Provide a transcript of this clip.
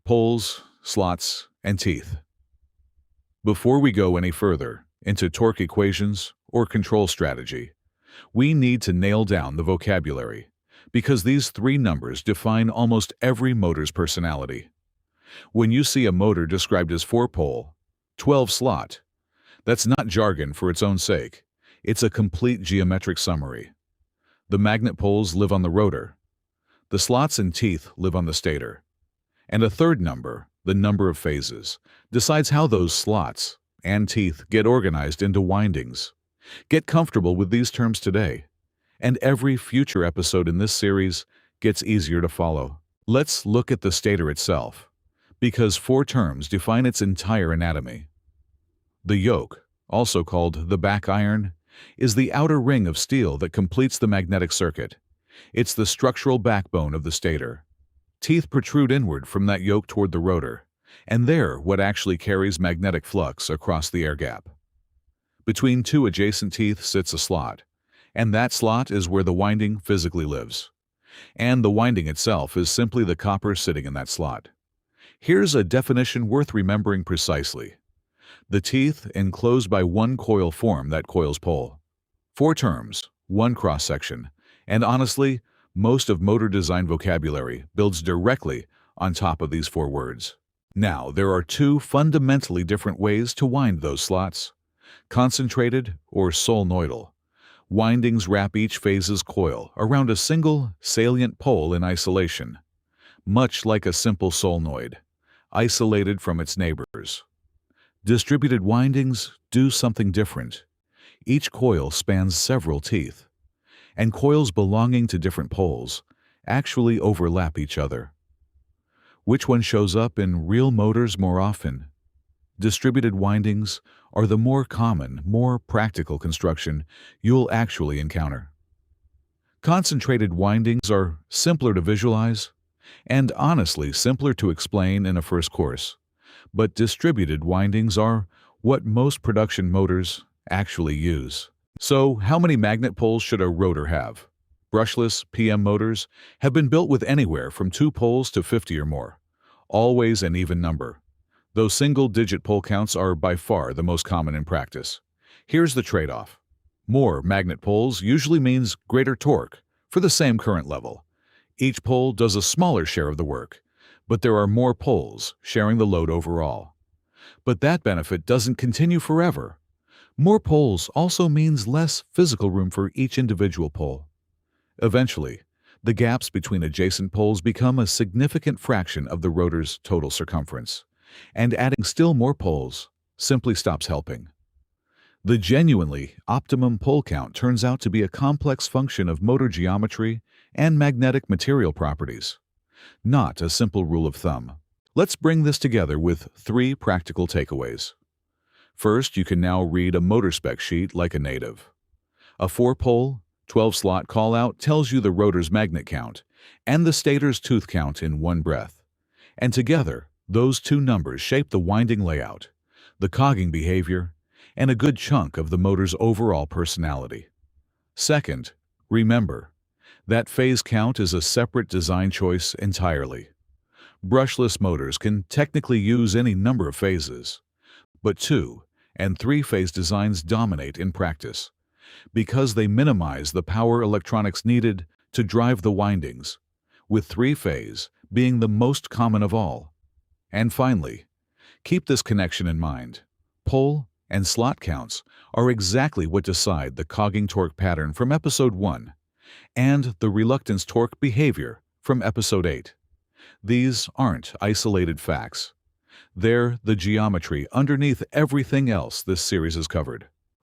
poles, slots, and teeth. Before we go any further into torque equations or control strategy, we need to nail down the vocabulary, because these three numbers define almost every motor's personality. When you see a motor described as 4-pole, 12-slot, that's not jargon for its own sake. It's a complete geometric summary. The magnet poles live on the rotor. The slots and teeth live on the stator. And a third number, the number of phases, decides how those slots and teeth get organized into windings. Get comfortable with these terms today, and every future episode in this series gets easier to follow. Let's look at the stator itself, because 4 terms define its entire anatomy. The yoke, also called the back iron, is the outer ring of steel that completes the magnetic circuit. It's the structural backbone of the stator. Teeth protrude inward from that yoke toward the rotor, and they're what actually carries magnetic flux across the air gap. Between 2 adjacent teeth sits a slot, and that slot is where the winding physically lives. And the winding itself is simply the copper sitting in that slot. Here's a definition worth remembering precisely. The teeth enclosed by one coil form that coil's pole. 4 terms, 1 cross-section, and honestly, most of motor design vocabulary builds directly on top of these 4 words. Now, there are 2 fundamentally different ways to wind those slots: concentrated or solenoidal. Windings wrap each phase's coil around a single, salient pole in isolation, much like a simple solenoid, isolated from its neighbors. Distributed windings do something different. Each coil spans several teeth, and coils belonging to different poles actually overlap each other. Which one shows up in real motors more often? Distributed windings are the more common, more practical construction you'll actually encounter. Concentrated windings are simpler to visualize and honestly simpler to explain in a first course, but distributed windings are what most production motors actually use. So, how many magnet poles should a rotor have? Brushless PM motors have been built with anywhere from 2 poles to 50 or more, always an even number. Though single-digit pole counts are by far the most common in practice. Here's the trade-off. More magnet poles usually means greater torque for the same current level. Each pole does a smaller share of the work, but there are more poles sharing the load overall. But that benefit doesn't continue forever. More poles also means less physical room for each individual pole. Eventually, the gaps between adjacent poles become a significant fraction of the rotor's total circumference, and adding still more poles simply stops helping. The genuinely optimum pole count turns out to be a complex function of motor geometry and magnetic material properties, not a simple rule of thumb. Let's bring this together with 3 practical takeaways. First, you can now read a motor spec sheet like a native. A 4-pole, 12-slot call-out tells you the rotor's magnet count and the stator's tooth count in one breath. And together, those 2 numbers shape the winding layout, the cogging behavior, and a good chunk of the motor's overall personality. Second, remember that phase count is a separate design choice entirely. Brushless motors can technically use any number of phases, but 2- and 3-phase designs dominate in practice because they minimize the power electronics needed to drive the windings, with 3-phase being the most common of all. And finally, keep this connection in mind. Pole and slot counts are exactly what decide the cogging torque pattern from Episode 1 and the reluctance torque behavior from Episode 8. These aren't isolated facts. They're the geometry underneath everything else this series has covered.